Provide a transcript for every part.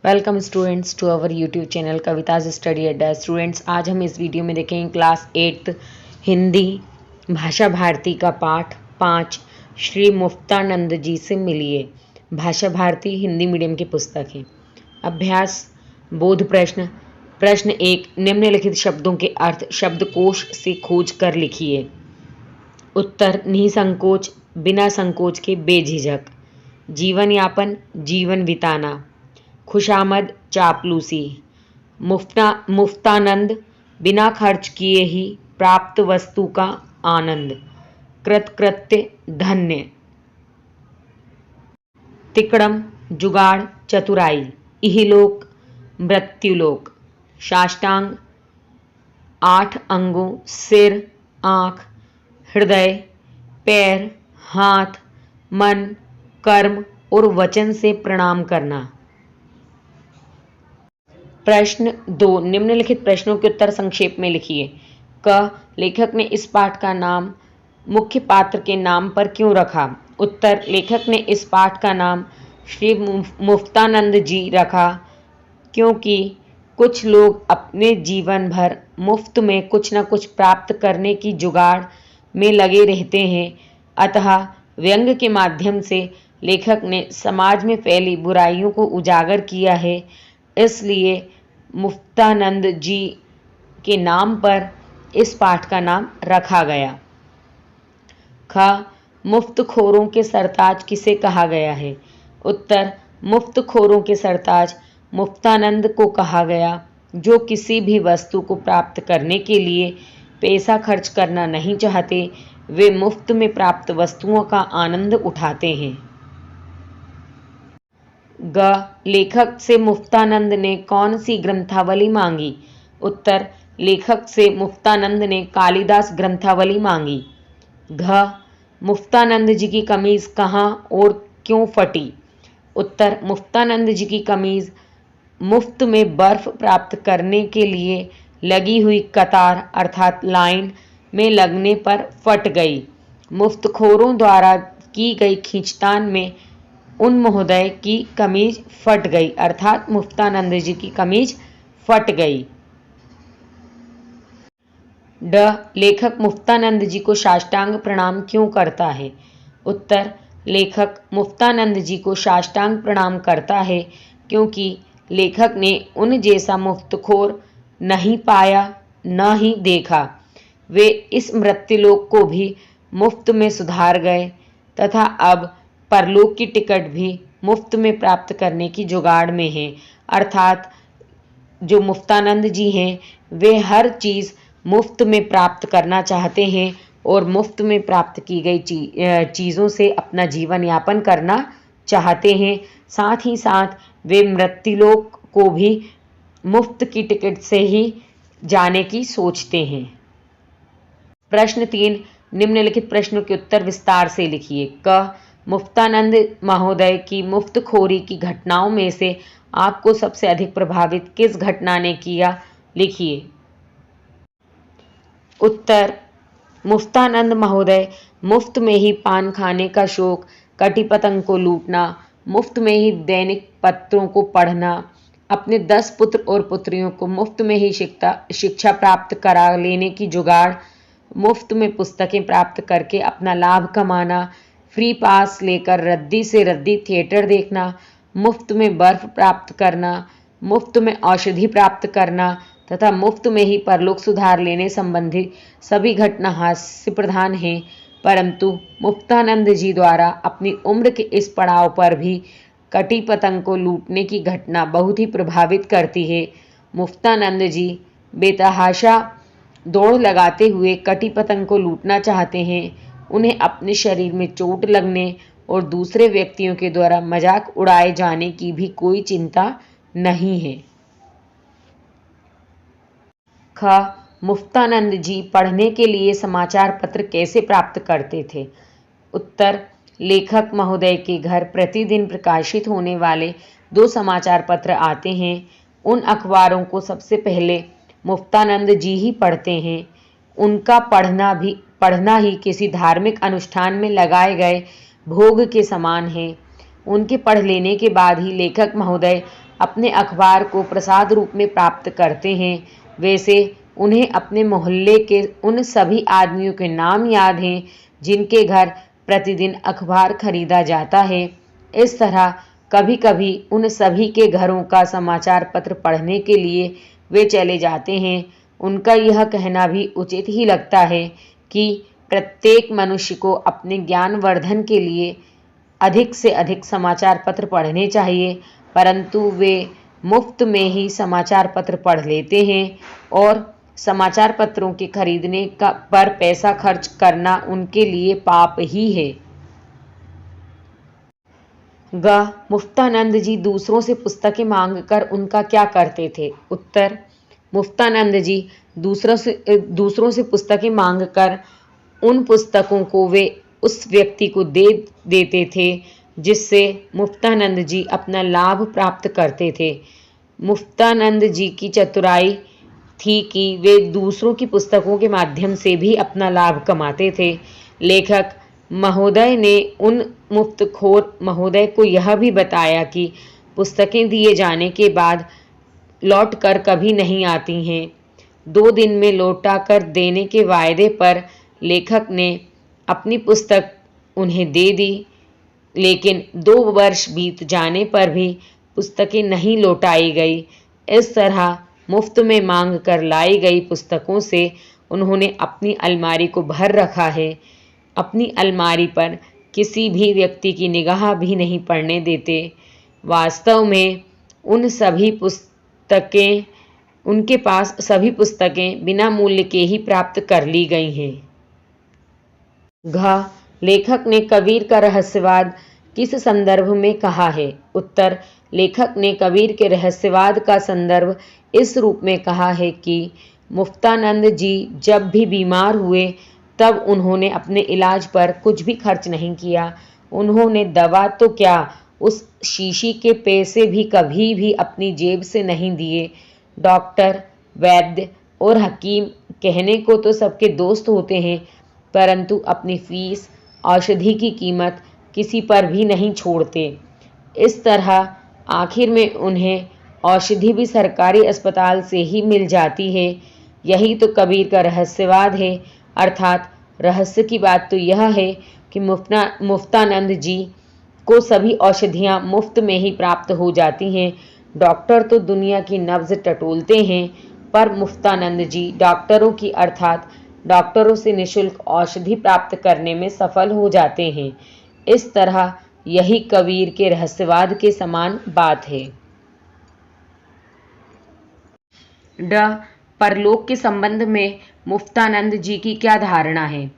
Welcome students to our YouTube channel Kavita's study Adda. Students, आज हम इस वीडियो में देखेंगे क्लास 8th हिंदी भाषा भारती का पाठ 5 श्री मुफ्तानंद जी से मिलिए। भाषा भारती हिंदी मीडियम की पुस्तक है। अभ्यास बोध प्रश्न। प्रश्न 1, निम्नलिखित शब्दों के अर्थ शब्दकोश से खोज कर लिखिए। उत्तर निसंकोच, बिना संकोच के, बेझिझक। जीवन यापन, जीवन बिताना। खुशामद, चापलूसी। मुफ्तानंद, बिना खर्च किए ही प्राप्त वस्तु का आनंद। कृतकृत्य, धन्य। तिकड़म, जुगाड़, चतुराई। इहलोक, मृत्युलोक। साष्टांग, 8 अंगों, सिर, आँख, हृदय, पैर, हाथ, मन, कर्म और वचन से प्रणाम करना। प्रश्न 2, निम्नलिखित प्रश्नों के उत्तर संक्षेप में लिखिए। क, लेखक ने इस पाठ का नाम मुख्य पात्र के नाम पर क्यों रखा? उत्तर, लेखक ने इस पाठ का नाम श्री मुफ्तानंद जी रखा क्योंकि कुछ लोग अपने जीवन भर मुफ्त में कुछ न कुछ प्राप्त करने की जुगाड़ में लगे रहते हैं। अतः व्यंग के माध्यम से लेखक ने समाज में फैली बुराइयों को उजागर किया है, इसलिए मुफ्तानंद जी के नाम पर इस पाठ का नाम रखा गया। ख, मुफ्तखोरों के सरताज किसे कहा गया है? उत्तर, मुफ्तखोरों के सरताज मुफ्तानंद को कहा गया, जो किसी भी वस्तु को प्राप्त करने के लिए पैसा खर्च करना नहीं चाहते। वे मुफ्त में प्राप्त वस्तुओं का आनंद उठाते हैं। ग, लेखक से मुफ्तानंद ने कौन सी ग्रंथावली मांगी? उत्तर, लेखक से मुफ्तानंद ने कालिदास ग्रंथावली मांगी। घ, मुफ्तानंद जी की कमीज कहाँ और क्यों फटी? उत्तर, मुफ्तानंद जी की कमीज मुफ्त में बर्फ प्राप्त करने के लिए लगी हुई कतार अर्थात लाइन में लगने पर फट गई। मुफ्तखोरों द्वारा की गई खींचतान में उन महोदय की कमीज फट गई अर्थात मुफ्तानंद जी की कमीज फट गई। ड, लेखक मुफ्तानंद जी को साष्टांग प्रणाम क्यों करता है? उत्तर, लेखक मुफ्तानंद जी को साष्टांग प्रणाम करता है क्योंकि लेखक ने उन जैसा मुफ्तखोर नहीं पाया न ही देखा। वे इस मृत्युलोक को भी मुफ्त में सुधार गए तथा अब परलोक की टिकट भी मुफ्त में प्राप्त करने की जुगाड़ में हैं। अर्थात जो मुफ्तानंद जी हैं वे हर चीज़ मुफ्त में प्राप्त करना चाहते हैं और मुफ्त में प्राप्त की गई चीज़ों से अपना जीवन यापन करना चाहते हैं। साथ ही साथ वे मृत्युलोक को भी मुफ्त की टिकट से ही जाने की सोचते हैं। प्रश्न 3, निम्नलिखित प्रश्नों के उत्तर विस्तार से लिखिए। क, मुफ्तानंद महोदय की मुफ्तखोरी की घटनाओं में से आपको सबसे अधिक प्रभावित किस घटना ने किया? लिखिए। उत्तर, मुफ्तानंद महोदय मुफ्त में ही पान खाने का शौक, कटी पतंग को लूटना, मुफ्त में ही दैनिक पत्रों को पढ़ना, अपने 10 पुत्र और पुत्रियों को मुफ्त में ही शिक्षा प्राप्त करा लेने की जुगाड़, मुफ्त में पुस्तकें प्राप्त करके अपना लाभ कमाना, फ्री पास लेकर रद्दी से रद्दी थिएटर देखना, मुफ्त में बर्फ प्राप्त करना, मुफ्त में औषधि प्राप्त करना तथा मुफ्त में ही परलोक सुधार लेने संबंधी सभी घटना हास्य प्रधान हैं। परंतु मुफ्तानंद जी द्वारा अपनी उम्र के इस पड़ाव पर भी कटी पतंग को लूटने की घटना बहुत ही प्रभावित करती है। मुफ्तानंद जी बेतहाशा दौड़ लगाते हुए कटी पतंग को लूटना चाहते हैं। उन्हें अपने शरीर में चोट लगने और दूसरे व्यक्तियों के द्वारा मजाक उड़ाए जाने की भी कोई चिंता नहीं है। ख, मुफ्तानंद जी पढ़ने के लिए समाचार पत्र कैसे प्राप्त करते थे? उत्तर, लेखक महोदय के घर प्रतिदिन प्रकाशित होने वाले 2 समाचार पत्र आते हैं। उन अखबारों को सबसे पहले मुफ्तानंद जी ही पढ़ते हैं। उनका पढ़ना ही किसी धार्मिक अनुष्ठान में लगाए गए भोग के समान है। उनके पढ़ लेने के बाद ही लेखक महोदय अपने अखबार को प्रसाद रूप में प्राप्त करते हैं, वैसे उन्हें अपने मोहल्ले के उन सभी आदमियों के नाम याद हैं जिनके घर प्रतिदिन अखबार खरीदा जाता है। इस तरह कभी कभी उन सभी के घरों का समाचार पत्र पढ़ने के लिए वे चले जाते हैं। उनका यह कहना भी उचित ही लगता है कि प्रत्येक मनुष्य को अपने ज्ञानवर्धन के लिए अधिक से अधिक समाचार पत्र पढ़ने चाहिए, परंतु वे मुफ्त में ही समाचार पत्र पढ़ लेते हैं और समाचार पत्रों के खरीदने पर पैसा खर्च करना उनके लिए पाप ही है। ग. मुफ्तानंद जी दूसरों से पुस्तकें मांगकर उनका क्या करते थे? उत्तर: मुफ्तानंद जी दूसरों से पुस्तकें मांगकर उन पुस्तकों को वे उस व्यक्ति को दे देते थे जिससे मुफ्तानंद जी अपना लाभ प्राप्त करते थे। मुफ्तानंद जी की चतुराई थी कि वे दूसरों की पुस्तकों के माध्यम से भी अपना लाभ कमाते थे। लेखक महोदय ने उन मुफ्तखोर महोदय को यह भी बताया कि पुस्तकें दिए जाने के बाद लौट कर कभी नहीं आती हैं। 2 दिन में लौटा कर देने के वायदे पर लेखक ने अपनी पुस्तक उन्हें दे दी, लेकिन 2 वर्ष बीत जाने पर भी पुस्तकें नहीं लौटाई गई। इस तरह मुफ्त में मांग कर लाई गई पुस्तकों से उन्होंने अपनी अलमारी को भर रखा है। अपनी अलमारी पर किसी भी व्यक्ति की निगाह भी नहीं पड़ने देते। वास्तव में उनके पास सभी पुस्तकें बिना मूल्य के ही प्राप्त कर ली गई हैं। घ. लेखक ने कबीर का रहस्यवाद किस संदर्भ में कहा है? उत्तर: लेखक ने कबीर के रहस्यवाद का संदर्भ इस रूप में कहा है कि मुफ्तानंद जी जब भी बीमार हुए तब उन्होंने अपने इलाज पर कुछ भी खर्च नहीं किया। उन्होंने दवा तो क्या, उस शीशी के पैसे भी कभी भी अपनी जेब से नहीं दिए। डॉक्टर, वैद्य और हकीम कहने को तो सबके दोस्त होते हैं, परंतु अपनी फीस, औषधि की कीमत किसी पर भी नहीं छोड़ते। इस तरह आखिर में उन्हें औषधि भी सरकारी अस्पताल से ही मिल जाती है। यही तो कबीर का रहस्यवाद है। अर्थात रहस्य की बात तो यह है कि मुफ्तानंद जी को सभी औषधियाँ मुफ्त में ही प्राप्त हो जाती हैं। डॉक्टर तो दुनिया की नब्ज टटोलते हैं, पर मुफ्तानंद जी डॉक्टरों की अर्थात डॉक्टरों से निःशुल्क औषधि प्राप्त करने में सफल हो जाते हैं। इस तरह यही कबीर के रहस्यवाद के समान बात है। ड. परलोक के संबंध में मुफ्तानंद जी की क्या धारणा है?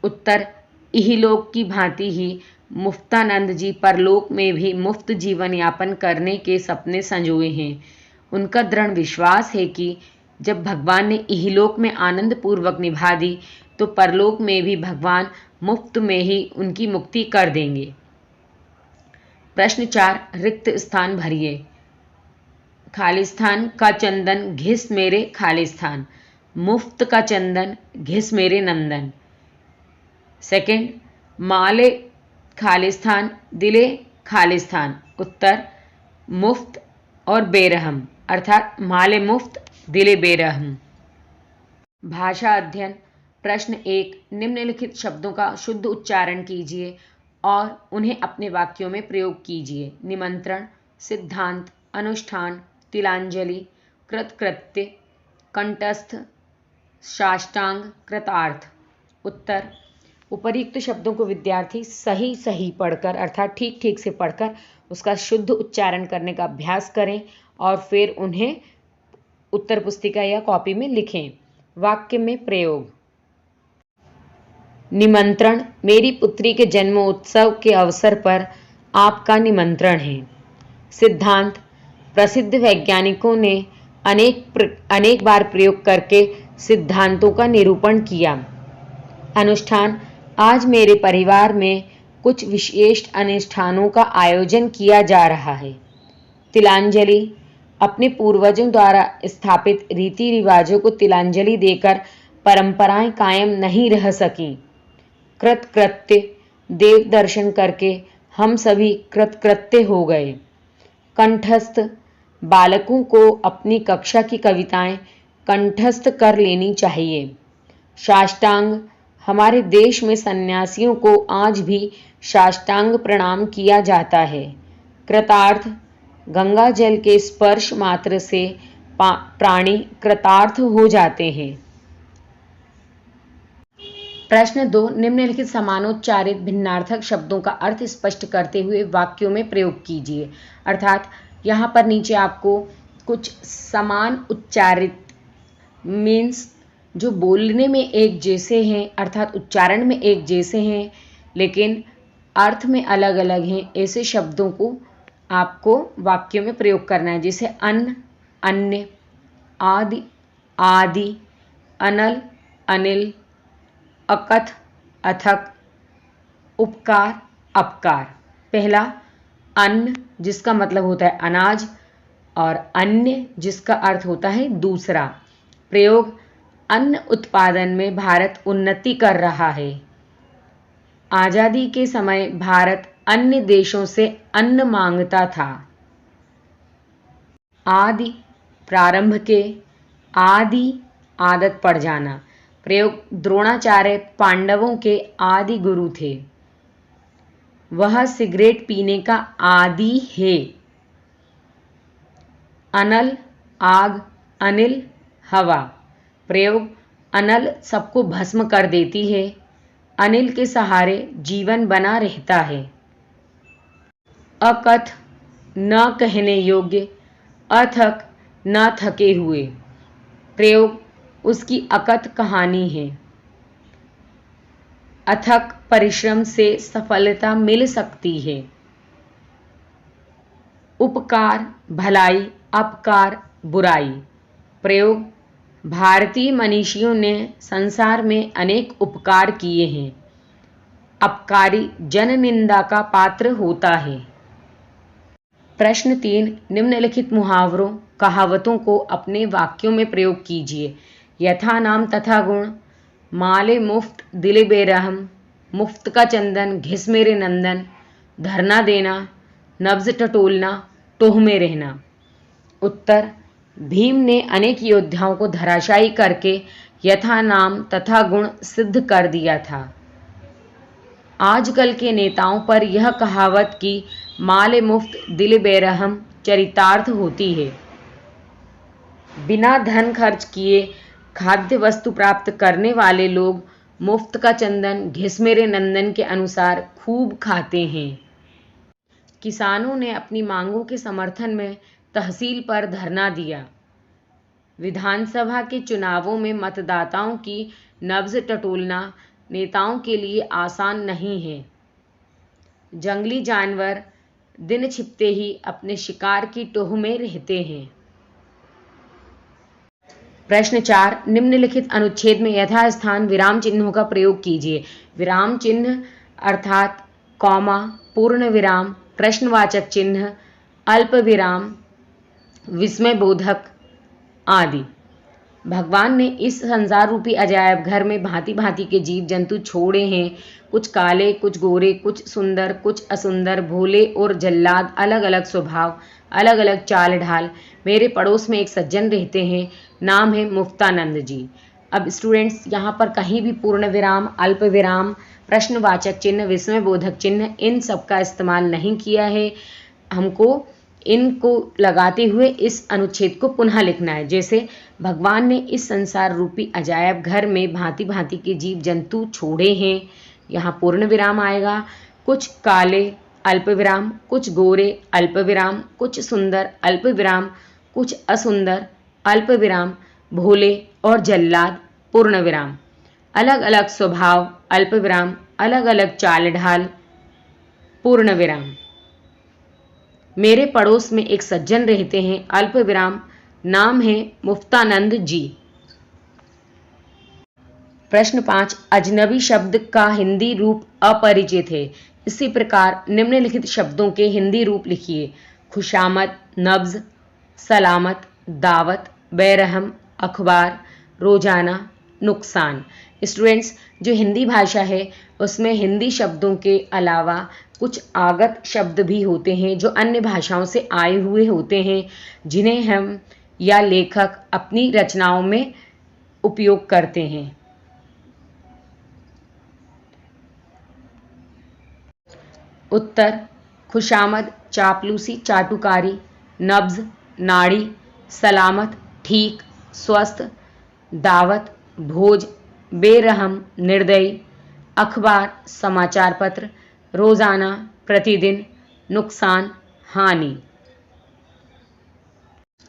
उत्तर: इहलोक की भांति ही मुफ्तानंद जी परलोक में भी मुफ्त जीवन यापन करने के सपने संजोए हैं। उनका दृढ़ विश्वास है कि जब भगवान ने इहलोक में आनंद पूर्वक निभा दी तो परलोक में भी भगवान मुफ्त में ही उनकी मुक्ति कर देंगे। प्रश्न 4, रिक्त स्थान भरिए। खालिस्तान का चंदन घिस मेरे खालिस्तान, मुफ्त का चंदन घिस मेरे नंदन। सेकंड, माले खालिस्तान दिले खालिस्तान। उत्तर: मुफ्त और बेरहम, अर्थात माले मुफ्त दिले बेरहम। भाषा अध्ययन। प्रश्न 1, निम्नलिखित शब्दों का शुद्ध उच्चारण कीजिए और उन्हें अपने वाक्यों में प्रयोग कीजिए। निमंत्रण, सिद्धांत, अनुष्ठान, तिलांजलि, कृतकृत्य, कंठस्थ, साष्टांग, कृतार्थ। उत्तर: उपर्युक्त शब्दों को विद्यार्थी सही पढ़कर अर्थात ठीक से पढ़कर उसका शुद्ध उच्चारण करने का अभ्यास करें और फिर उन्हें उत्तर पुस्तिका या कॉपी में लिखें। वाक्य में प्रयोग। निमंत्रण, मेरी पुत्री के जन्मोत्सव के अवसर पर आपका निमंत्रण है। सिद्धांत, प्रसिद्ध वैज्ञानिकों ने अनेक बार प्रयोग करके सिद्धांतों का निरूपण किया। अनुष्ठान, आज मेरे परिवार में कुछ विशेष अनुष्ठानों का आयोजन किया जा रहा है। तिलांजलि, अपने पूर्वजों द्वारा स्थापित रीति रिवाजों को तिलांजलि देकर परंपराएं कायम नहीं रह सकीं। कृतकृत्य, देव दर्शन करके हम सभी कृतकृत्य हो गए। कंठस्थ, बालकों को अपनी कक्षा की कविताएं कंठस्थ कर लेनी चाहिए। साष्टांग, हमारे देश में सन्यासियों को आज भी साष्टांग प्रणाम किया जाता है। कृतार्थ, गंगा जल के स्पर्श मात्र से प्राणी कृतार्थ हो जाते हैं। प्रश्न 2, निम्नलिखित समानोच्चारित भिन्नार्थक शब्दों का अर्थ स्पष्ट करते हुए वाक्यों में प्रयोग कीजिए। अर्थात यहाँ पर नीचे आपको कुछ समान उच्चारित मीन्स जो बोलने में एक जैसे हैं, अर्थात उच्चारण में एक जैसे हैं लेकिन अर्थ में अलग अलग हैं, ऐसे शब्दों को आपको वाक्यों में प्रयोग करना है। जैसे अन्न, अन्य, आदि, आदि, अनल, अनिल, अकथ, अथक, उपकार, अपकार। पहला अन्न जिसका मतलब होता है अनाज और अन्य जिसका अर्थ होता है दूसरा। प्रयोग, अन्न उत्पादन में भारत उन्नति कर रहा है। आज़ादी के समय भारत अन्य देशों से अन्न मांगता था। आदि, प्रारंभ के, आदि, आदत पड़ जाना। प्रयोग, द्रोणाचार्य पांडवों के आदि गुरु थे। वह सिगरेट पीने का आदी है। अनल, आग, अनिल, हवा। प्रयोग, अनल सबको भस्म कर देती है, अनिल के सहारे जीवन बना रहता है। अकथ, न कहने योग्य, अथक, न थके हुए। प्रयोग, उसकी अकथ कहानी है। अथक परिश्रम से सफलता मिल सकती है। उपकार, भलाई, अपकार, बुराई। प्रयोग, भारतीय मनीषियों ने संसार में अनेक उपकार किए हैं। अपकारी जन निंदा का पात्र होता है। प्रश्न 3, निम्नलिखित मुहावरों कहावतों को अपने वाक्यों में प्रयोग कीजिए। यथा नाम तथा गुण, माले मुफ्त दिले बेरहम, मुफ्त का चंदन घिस मेरे नंदन, धरना देना, नब्ज टटोलना, टोह में रहना। उत्तर, भीम ने अनेक योद्धाओं को धराशायी करके यथा नाम तथा गुण सिद्ध कर दिया था। आजकल के नेताओं पर यह कहावत कि माले मुफ्त दिल बेरहम चरितार्थ होती है। बिना धन खर्च किए खाद्य वस्तु प्राप्त करने वाले लोग मुफ्त का चंदन घिस मेरे नंदन के अनुसार खूब खाते हैं। किसानों ने अपनी मांगों के समर्थन में तहसील पर धरना दिया। विधानसभा के चुनावों में मतदाताओं की नब्ज टटोलना नेताओं के लिए आसान नहीं है। जंगली जानवर दिन छिपते ही अपने शिकार की टोह में रहते हैं। प्रश्न 4, निम्नलिखित अनुच्छेद में यथास्थान विराम चिन्हों का प्रयोग कीजिए। विराम चिन्ह अर्थात कॉमा, पूर्ण विराम, प्रश्नवाचक चिन्ह, अल्प विराम, विस्मयबोधक आदि। भगवान ने इस संसार रूपी अजायब घर में भांति भांति के जीव जंतु छोड़े हैं। कुछ काले, कुछ गोरे, कुछ सुंदर, कुछ असुंदर, भोले और जल्लाद, अलग अलग स्वभाव, अलग अलग चाल ढाल। मेरे पड़ोस में एक सज्जन रहते हैं, नाम है मुफ्तानंद जी। अब स्टूडेंट्स यहाँ पर कहीं भी पूर्ण विराम, अल्प विराम, प्रश्नवाचक चिन्ह, विस्मयबोधक चिन्ह इन सब का इस्तेमाल नहीं किया है। हमको इनको लगाते हुए इस अनुच्छेद को पुनः लिखना है। जैसे भगवान ने इस संसार रूपी अजायब घर में भांति भांति के जीव जंतु छोड़े हैं, यहाँ पूर्ण विराम आएगा। कुछ काले, अल्प विराम, कुछ गोरे, अल्प विराम, कुछ सुंदर, अल्प विराम, कुछ असुंदर, अल्प विराम, भोले और जल्लाद, पूर्ण विराम। अलग अलग स्वभाव, अल्प विराम, अलग अलग चाल ढाल, पूर्ण विराम। मेरे पड़ोस में एक सज्जन रहते हैं, अल्प विराम, नाम है मुफ्तानंद जी। प्रश्न 5, अजनबी शब्द का हिंदी रूप अपरिचित है। इसी प्रकार निम्नलिखित शब्दों के हिंदी रूप लिखिए। खुशामद, नब्ज, सलामत, दावत, बेरहम, अखबार, रोजाना, नुकसान। स्टूडेंट्स, जो हिंदी भाषा है उसमें हिंदी शब्दों के अलावा कुछ आगत शब्द भी होते हैं जो अन्य भाषाओं से आए हुए होते हैं, जिन्हें हम या लेखक अपनी रचनाओं में उपयोग करते हैं। उत्तर: खुशामद, चापलूसी, चाटुकारी, नब्ज, नाड़ी, सलामत, ठीक, स्वस्थ, दावत, भोज, बेरहम, निर्दयी, अखबार, समाचार पत्र, रोजाना, प्रतिदिन, नुकसान, हानि।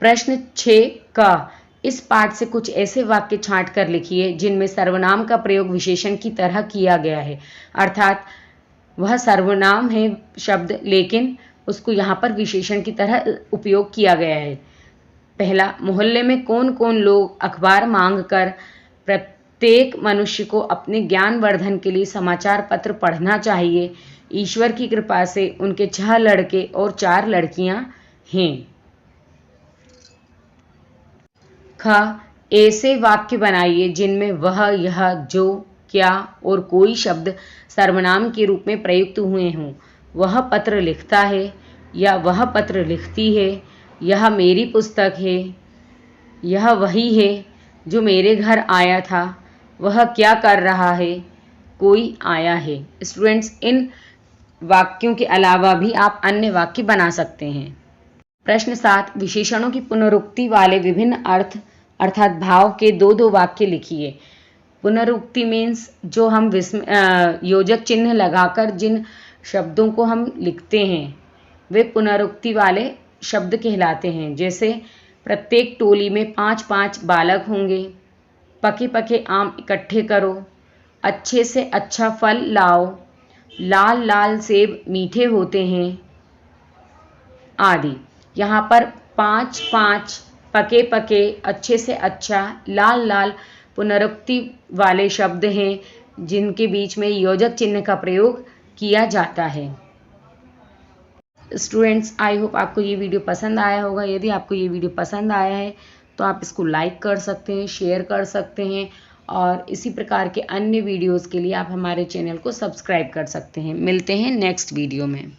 प्रश्न 6 का इस पाठ से कुछ ऐसे वाक्य छांट कर लिखिए जिनमें सर्वनाम का प्रयोग विशेषण की तरह किया गया है, अर्थात वह सर्वनाम है शब्द लेकिन उसको यहाँ पर विशेषण की तरह उपयोग किया गया है। पहला, मोहल्ले में कौन कौन लोग अखबार मांगकर प्रत्येक मनुष्य को अपने ज्ञानवर्धन के लिए समाचार पत्र पढ़ना चाहिए। ईश्वर की कृपा से उनके 6 लड़के और 4 लड़कियां हैं। ख, ऐसे वाक्य बनाइए जिनमें वह, यह, जो, क्या और कोई शब्द सर्वनाम के रूप में प्रयुक्त हुए हों। वह पत्र लिखता है या वह पत्र लिखती है। यह मेरी पुस्तक है। यह वही है जो मेरे घर आया था। वह क्या कर रहा है? कोई आया है। स्टूडेंट्स, इन वाक्यों के अलावा भी आप अन्य वाक्य बना सकते हैं। प्रश्न 7, विशेषणों की पुनरुक्ति वाले विभिन्न अर्थ अर्थात भाव के 2 वाक्य लिखिए। पुनरुक्ति मीन्स जो हम योजक चिन्ह लगाकर जिन शब्दों को हम लिखते हैं वे पुनरुक्ति वाले शब्द कहलाते हैं। जैसे प्रत्येक टोली में 5-5 बालक होंगे, पके पके आम इकट्ठे करो, अच्छे से अच्छा फल लाओ, लाल लाल सेब मीठे होते हैं आदि। यहाँ पर 5-5, पके पके, अच्छे से अच्छा, लाल लाल पुनरुक्ति वाले शब्द हैं जिनके बीच में योजक चिन्ह का प्रयोग किया जाता है। स्टूडेंट्स, आई होप आपको ये वीडियो पसंद आया होगा। यदि आपको ये वीडियो पसंद आया है तो आप इसको लाइक कर सकते हैं, शेयर कर सकते हैं और इसी प्रकार के अन्य वीडियोस के लिए आप हमारे चैनल को सब्सक्राइब कर सकते हैं। मिलते हैं नेक्स्ट वीडियो में।